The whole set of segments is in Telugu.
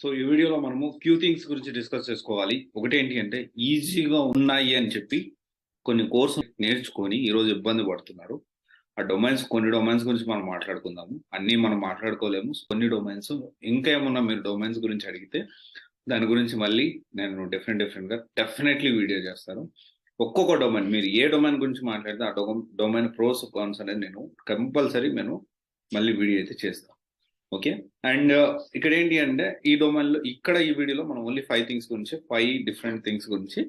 సో ఈ వీడియోలో మనము ఫ్యూ థింగ్స్ గురించి డిస్కస్ చేసుకోవాలి. ఒకటేంటి అంటే ఈజీగా ఉన్నాయి అని చెప్పి కొన్ని కోర్సులు నేర్చుకొని ఈరోజు ఇబ్బంది పడుతున్నారు. కొన్ని డొమైన్స్ గురించి మనం మాట్లాడుకుందాము. అన్నీ మనం మాట్లాడుకోలేము. కొన్ని డొమైన్స్ ఇంకా ఏమన్నా మీరు డొమైన్స్ గురించి అడిగితే దాని గురించి మళ్ళీ నేను డిఫరెంట్‌గా డెఫినెట్‌లీ వీడియో చేస్తాను. ఒక్కొక్క డొమైన్ మీరు ఏ డొమైన్ గురించి మాట్లాడితే ఆ డొమైన్ ప్రోస్, కాన్స్ అనేది నేను కంపల్సరీ మళ్ళీ వీడియో అయితే చేస్తాను. ఓకే. అండ్ ఇక్కడ ఏంటి అంటే ఈ వీడియోలో మనం ఓన్లీ 5 థింగ్స్ గురించి 5 డిఫరెంట్ థింగ్స్ గురించి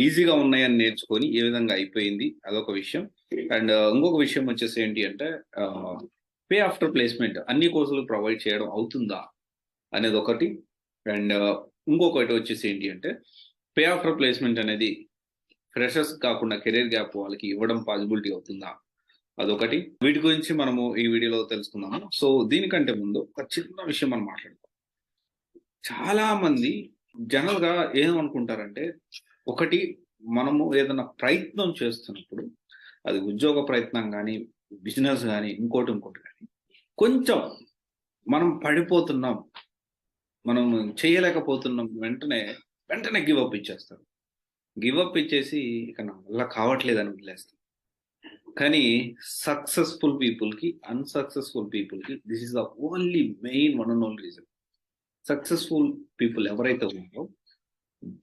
ఈజీగా ఉన్నాయని నేర్చుకొని ఏ విధంగా అయిపోయింది అదొక విషయం. అండ్ ఇంకొక విషయం వచ్చేసి ఏంటి అంటే పే ఆఫ్టర్ ప్లేస్మెంట్ అన్ని కోర్సులు ప్రొవైడ్ చేయడం అవుతుందా అనేది ఒకటి. అండ్ ఇంకొకటి వచ్చేసి ఏంటి అంటే పే ఆఫ్టర్ ప్లేస్మెంట్ అనేది ఫ్రెషర్స్ కాకుండా కెరీర్ గ్యాప్ వాళ్ళకి ఇవ్వడం పాసిబిలిటీ అవుతుందా అదొకటి. వీటి గురించి మనము ఈ వీడియోలో తెలుసుకుందాము. సో దీనికంటే ముందు ఒక చిన్న విషయం మనం మాట్లాడుతాం. చాలా మంది జనరల్ గా ఏమనుకుంటారంటే, ఒకటి మనము ఏదైనా ప్రయత్నం చేస్తున్నప్పుడు అది ఉద్యోగ ప్రయత్నం కానీ, బిజినెస్ కానీ, ఇంకోటి కానీ కొంచెం మనం పడిపోతున్నాం, మనం చేయలేకపోతున్నాం, వెంటనే గివ్ అప్ ఇచ్చేస్తారు. గివ్ అప్ ఇచ్చేసి ఇక నా వల్ల కావట్లేదని వదిలేస్తారు. కానీ సక్సెస్ఫుల్ పీపుల్కి, అన్సక్సెస్ఫుల్ పీపుల్కి this is the only main one and only reason. Successful people ఎవరైతే ఉన్నారో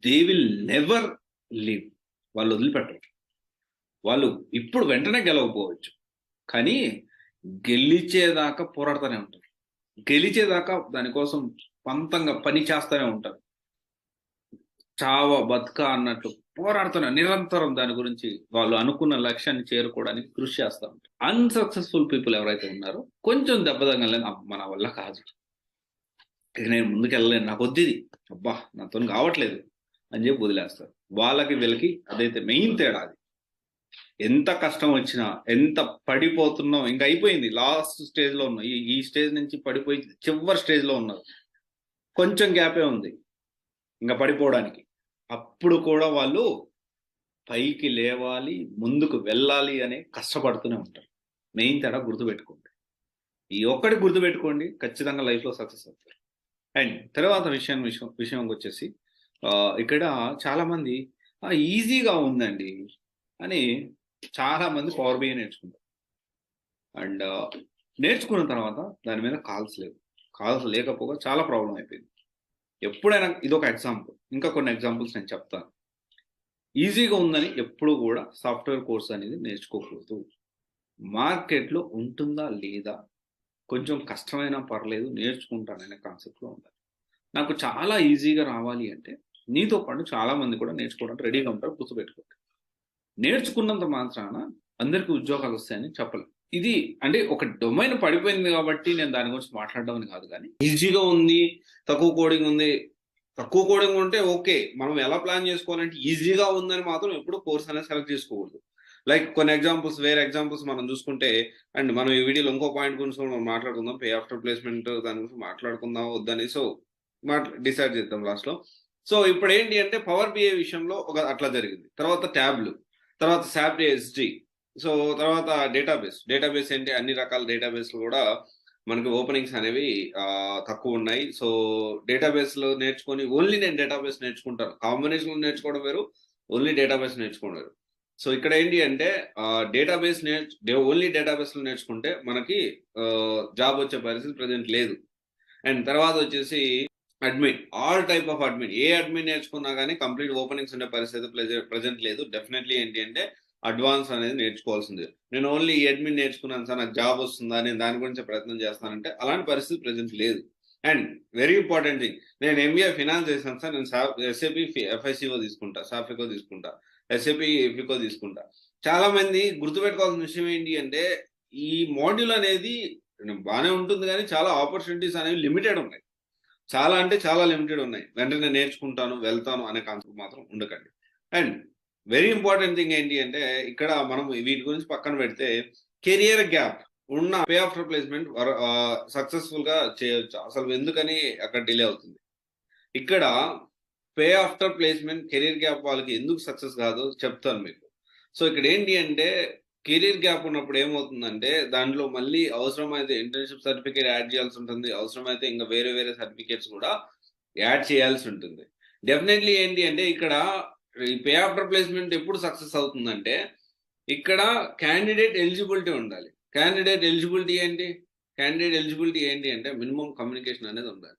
దే విల్ నెవర్ లీవ్. వాళ్ళు వదిలిపెట్టరు. వాళ్ళు ఇప్పుడు వెంటనే గెలవకపోవచ్చు, కానీ గెలిచేదాకా పోరాడుతూనే ఉంటారు. గెలిచేదాకా దానికోసం పంతంగా పని చేస్తూనే ఉంటారు. చావ బతుక అన్నట్టు పోరాడుతున్నారు నిరంతరం. దాని గురించి వాళ్ళు అనుకున్న లక్ష్యాన్ని చేరుకోవడానికి కృషి చేస్తూ ఉంటారు. అన్సక్సెస్ఫుల్ పీపుల్ ఎవరైతే ఉన్నారో కొంచెం దెబ్బ తగలేదు, మన వల్ల కాదు, ఇక నేను ముందుకు వెళ్ళలేను, నాకు వద్దిది, అబ్బా నాతో కావట్లేదు అని చెప్పి వదిలేస్తారు. వాళ్ళకి వీళ్ళకి అదైతే మెయిన్ తేడా. అది ఎంత కష్టం వచ్చినా, ఎంత పడిపోతున్నాం, ఇంకా అయిపోయింది, లాస్ట్ స్టేజ్ లో ఉన్నాం, ఈ స్టేజ్ నుంచి పడిపోయి చివరి స్టేజ్ లో ఉన్నారు, కొంచెం గ్యాపే ఉంది ఇంకా పడిపోవడానికి. అప్పుడు కూడా వాళ్ళు పైకి లేవాలి, ముందుకు వెళ్ళాలి అని కష్టపడుతూనే ఉంటారు. మెయిన్ తేడా గుర్తుపెట్టుకోండి. ఈ ఒక్కటి గుర్తుపెట్టుకోండి, ఖచ్చితంగా లైఫ్లో సక్సెస్ అవుతారు. అండ్ తర్వాత విషయం వచ్చేసి ఇక్కడ చాలా మంది ఈజీగా ఉందండి అని చాలా మంది పవర్ బిఐ నేర్చుకుంటారు. అండ్ నేర్చుకున్న తర్వాత దాని మీద కాల్స్ లేకపోగా చాలా ప్రాబ్లం అయిపోయింది. ఎప్పుడైనా ఇదొక ఎగ్జాంపుల్, ఇంకా కొన్ని ఎగ్జాంపుల్స్ నేను చెప్తాను. ఈజీగా ఉందని ఎప్పుడు కూడా సాఫ్ట్వేర్ కోర్స్ అనేది నేర్చుకోకూడదు. మార్కెట్లో ఉంటుందా లేదా, కొంచెం కష్టమైనా పర్లేదు నేర్చుకుంటాననే కాన్సెప్ట్లో ఉండాలి. నాకు చాలా ఈజీగా రావాలి అంటే నీతో పాటు చాలా మంది కూడా నేర్చుకోవడానికి రెడీగా ఉంటారు. గుర్తుపెట్టుకోండి, నేర్చుకున్నంత మాత్రాన అందరికీ ఉద్యోగాలు వస్తాయని చెప్పలేదు. ఇది అంటే ఒక డొమైన్ పడిపోయింది కాబట్టి నేను దాని గురించి మాట్లాడడం అని కాదు, కానీ ఈజీగా ఉంది, తక్కువ కోడింగ్ ఉంటే ఓకే, మనం ఎలా ప్లాన్ చేసుకోవాలంటే ఈజీగా ఉందని మాత్రం ఎప్పుడు కోర్స్ అనేది సెలెక్ట్ చేసుకోకూడదు. లైక్ కొన్ని వేరే ఎగ్జాంపుల్స్ మనం చూసుకుంటే, అండ్ మనం ఈ వీడియోలో ఇంకో పాయింట్ గురించి మనం మాట్లాడుకుందాం, పే ఆఫ్టర్ ప్లేస్మెంట్ దాని గురించి మాట్లాడుకుందాం వద్దని. సో డిసైడ్ చేద్దాం లాస్ట్లో. సో ఇప్పుడు ఏంటి అంటే పవర్ బిఐ విషయంలో అట్లా జరిగింది. తర్వాత ట్యాబ్లు, తర్వాత SAP SD, సో తర్వాత డేటాబేస్ ఏంటి, అన్ని రకాల డేటాబేస్లు కూడా మనకి ఓపెనింగ్స్ అనేవి తక్కువ ఉన్నాయి. సో డేటాబేస్లో నేర్చుకొని ఓన్లీ నేను డేటాబేస్ నేర్చుకుంటాను, కాంబినేషన్ నేర్చుకోవడం వేరు, ఓన్లీ డేటాబేస్ నేర్చుకోవడం వేరు. సో ఇక్కడ ఏంటి అంటే ఓన్లీ డేటాబేస్లో నేర్చుకుంటే మనకి జాబ్ వచ్చే పరిస్థితి ప్రజెంట్ లేదు. అండ్ తర్వాత వచ్చేసి admin, all type of admin, A admin నేర్చుకున్నా కానీ కంప్లీట్ ఓపెనింగ్స్ ఉండే పరిస్థితి ప్రజెంట్ లేదు. డెఫినెట్లీ ఏంటి అంటే అడ్వాన్స్ అనేది నేర్చుకోవాల్సింది. నేను ఓన్లీ ఈ అడ్మిన్ నేర్చుకున్నాను సార్, నాకు జాబ్ వస్తుందా, నేను దాని గురించి ప్రయత్నం చేస్తానంటే అలాంటి పరిస్థితి ప్రజెంట్ లేదు. అండ్ వెరీ ఇంపార్టెంట్ థింగ్, నేను MBA ఫినాన్స్ చేశాను సార్, నేను SAP FICO తీసుకుంటా, సాఫికో తీసుకుంటా, SAP FICO తీసుకుంటా. చాలా మంది గుర్తుపెట్టుకోవాల్సిన విషయం ఏంటి అంటే ఈ మాడ్యూల్ అనేది బాగానే ఉంటుంది, కానీ చాలా ఆపర్చునిటీస్ అనేవి లిమిటెడ్ ఉన్నాయి. చాలా అంటే చాలా లిమిటెడ్ ఉన్నాయి. వెంటనే నేర్చుకుంటాను వెళ్తాను అనే కాన్సెప్ట్ మాత్రం ఉండకండి. అండ్ వెరీ ఇంపార్టెంట్ థింగ్ ఏంటి అంటే ఇక్కడ మనం వీటి గురించి పక్కన పెడితే కెరియర్ గ్యాప్ ఉన్న పే ఆఫ్టర్ ప్లేస్మెంట్ సక్సెస్ఫుల్ గా చేయొచ్చు. అసలు ఎందుకని అక్కడ డిలే అవుతుంది? ఇక్కడ pay after placement career gap వాళ్ళకి ఎందుకు సక్సెస్ కాదో చెప్తాను మీకు. సో ఇక్కడ ఏంటి అంటే కెరీర్ గ్యాప్ ఉన్నప్పుడు ఏమవుతుందంటే దాంట్లో మళ్ళీ అవసరమైతే ఇంటర్న్షిప్ సర్టిఫికేట్ యాడ్ చేయాల్సి ఉంటుంది, అవసరమైతే ఇంకా వేరే సర్టిఫికేట్స్ కూడా యాడ్ చేయాల్సి ఉంటుంది. డెఫినెట్లీ ఏంటి అంటే ఇక్కడ ఈ పే ఆఫ్టర్ ప్లేస్మెంట్ ఎప్పుడు సక్సెస్ అవుతుందంటే ఇక్కడ క్యాండిడేట్ ఎలిజిబిలిటీ ఉండాలి. క్యాండిడేట్ ఎలిజిబిలిటీ ఏంటి? క్యాండిడేట్ ఎలిజిబిలిటీ ఏంటి అంటే మినిమం కమ్యూనికేషన్ అనేది ఉండాలి.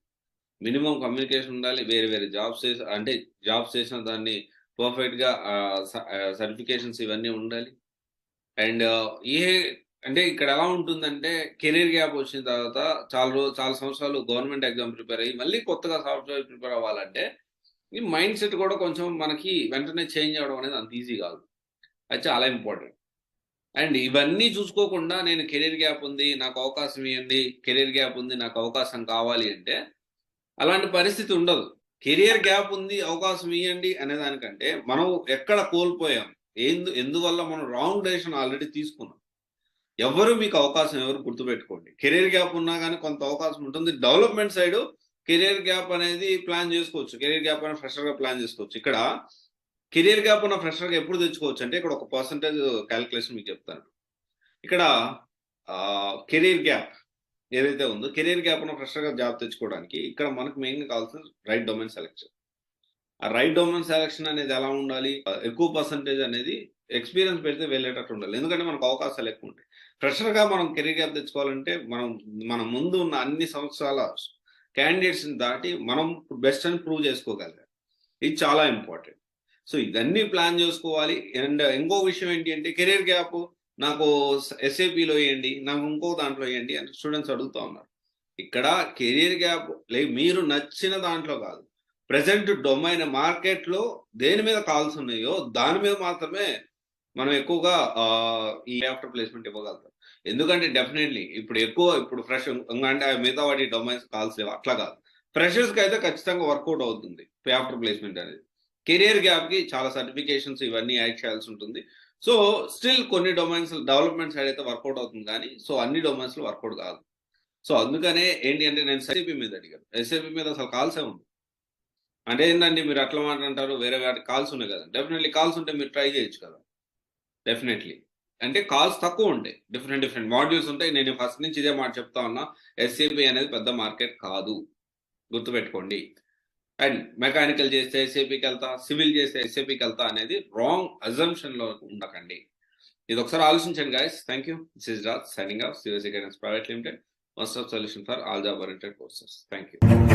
మినిమం కమ్యూనికేషన్ ఉండాలి. వేరే వేరే జాబ్స్ అంటే జాబ్స్ చేసిన దాన్ని పర్ఫెక్ట్‌గా సర్టిఫికేషన్స్ ఇవన్నీ ఉండాలి. అండ్ ఏ అంటే ఇక్కడ ఎలా ఉంటుందంటే కెరీర్ గ్యాప్ వచ్చిన తర్వాత చాలా సంవత్సరాలు గవర్నమెంట్ ఎగ్జామ్ ప్రిపేర్ అయ్యి మళ్ళీ కొత్తగా సాఫ్ట్‌వేర్ ప్రిపేర్ అవ్వాలంటే ఈ మైండ్ సెట్ కూడా కొంచెం మనకి వెంటనే చేంజ్ అవ్వడం అనేది అంత ఈజీ కాదు. అది చాలా ఇంపార్టెంట్. అండ్ ఇవన్నీ చూసుకోకుండా నేను కెరీర్ గ్యాప్ ఉంది, నాకు అవకాశం ఇయ్యండి, కెరీర్ గ్యాప్ ఉంది, నాకు అవకాశం కావాలి అంటే అలాంటి పరిస్థితి ఉండదు. కెరియర్ గ్యాప్ ఉంది, అవకాశం ఇయ్యండి అనే దానికంటే మనం ఎక్కడ కోల్పోయాం? ఎందువల్ల మనం రాంగ్ డెసిషన్ ఆల్రెడీ తీసుకున్నాం. మీకు అవకాశం ఎవరు గుర్తుపెట్టుకోండి. కెరియర్ గ్యాప్ ఉన్నా గానీ కొంత అవకాశం ఉంటుంది. డెవలప్‌మెంట్ సైడు కెరియర్ గ్యాప్ అనేది ప్లాన్ చేసుకోవచ్చు. కెరియర్ గ్యాప్ అనేది ఫ్రెషర్‌గా ప్లాన్ చేసుకోవచ్చు. ఇక్కడ కెరియర్ గ్యాప్ ఉన్న ఫ్రెషర్‌గా ఎప్పుడు తెచ్చుకోవచ్చు అంటే ఇక్కడ ఒక పర్సెంటేజ్ కాలిక్యులేషన్ మీకు చెప్తాను. ఇక్కడ కెరియర్ గ్యాప్ ఏదైతే ఉందో కెరియర్ గ్యాప్ ఉన్న ఫ్రెషర్‌గా జాబ్ తెచ్చుకోవడానికి ఇక్కడ మనకు మెయిన్‌గా కావాల్సింది రైట్ డొమైన్ సెలక్షన్. ఆ రైట్ డొమైన్ సెలక్షన్ అనేది ఎలా ఉండాలి? ఎక్కువ పర్సెంటేజ్ అనేది ఎక్స్‌పీరియన్స్ పెడితే వెళ్ళేటట్టు ఉండాలి. ఎందుకంటే మనకు అవకాశాలు ఎక్కువ ఉంటాయి. ఫ్రెషర్‌గా మనం కెరియర్ గ్యాప్ తెచ్చుకోవాలంటే మన ముందు ఉన్న అన్ని సంవత్సరాల క్యాండిడేట్స్‌ని దాటి మనం బెస్ట్ అని ప్రూవ్ చేసుకోగలగాలి. ఇది చాలా ఇంపార్టెంట్. సో ఇవన్నీ ప్లాన్ చేసుకోవాలి. అండ్ ఇంకో విషయం ఏంటి అంటే కెరియర్ గ్యాప్ నాకు ఎస్ఏపిలో ఇయ్యండి, నాకు ఇంకో దాంట్లో ఇయ్యండి అని స్టూడెంట్స్ అడుగుతా ఉన్నారు. ఇక్కడ కెరియర్ గ్యాప్ మీరు నచ్చిన దాంట్లో కాదు. ప్రెజెంట్ డొమైన్ మార్కెట్‌లో దేని మీద కాల్స్ ఉన్నాయో దాని మీద మాత్రమే మనం ఎక్కువగా ఈ ఆఫ్టర్ ప్లేస్మెంట్ ఇవ్వగలుగుతాం. ఎందుకంటే డెఫినెట్‌లీ ఇప్పుడు ఫ్రెష్ అంటే మిగతా వాటి డొమైన్స్ కాల్స్ లేవు అట్లా కాదు. ఫ్రెషర్స్‌కి అయితే ఖచ్చితంగా వర్కౌట్ అవుతుంది పే ఆఫ్టర్ ప్లేస్మెంట్ అనేది. కెరియర్ గ్యాప్‌కి చాలా సర్టిఫికేషన్స్ ఇవన్నీ యాడ్ చేయాల్సి ఉంటుంది. సో స్టిల్ కొన్ని డొమైన్స్ డెవలప్‌మెంట్ సైడ్ అయితే వర్కౌట్ అవుతుంది కానీ సో అన్ని డొమైన్స్‌లో వర్కౌట్ కాదు. సో అందుకనే ఏంటి అంటే నేను ఎస్ఏపీ మీద అడిగాను. ఎస్ఏపీ మీద అసలు కాల్సే ఉండవు. అంటే ఏందండి మీరు అట్లా మాట్లాడతారు వేరే వాటికి కాల్స్ ఉన్నాయి కదా! డెఫినెట్‌లీ కాల్స్ ఉంటే మీరు ట్రై చేయొచ్చు కదా! డెఫినెట్‌లీ. అంటే కాల్స్ తక్కువ ఉంటాయి. డిఫరెంట్ మాడ్యూల్స్ ఉంటాయి. నేను ఫస్ట్ నుంచి ఇదే మాట చెప్తా ఉన్నా. ఎస్ఏపీ అనేది పెద్ద మార్కెట్ కాదు. గుర్తుపెట్టుకోండి. అండ్ మెకానికల్ చేస్తే ఎస్ఏపీకెళ్తా, సివిల్ చేస్తే ఎస్ఏపీకెళ్తా అనేది రాంగ్ అజంప్షన్‌లో ఉండకండి. ఇది ఒకసారి ఆలోచించండి guys. Thank you. This is Raj signing off CSE guidance private limited. One stop solution for all job oriented courses. Thank you.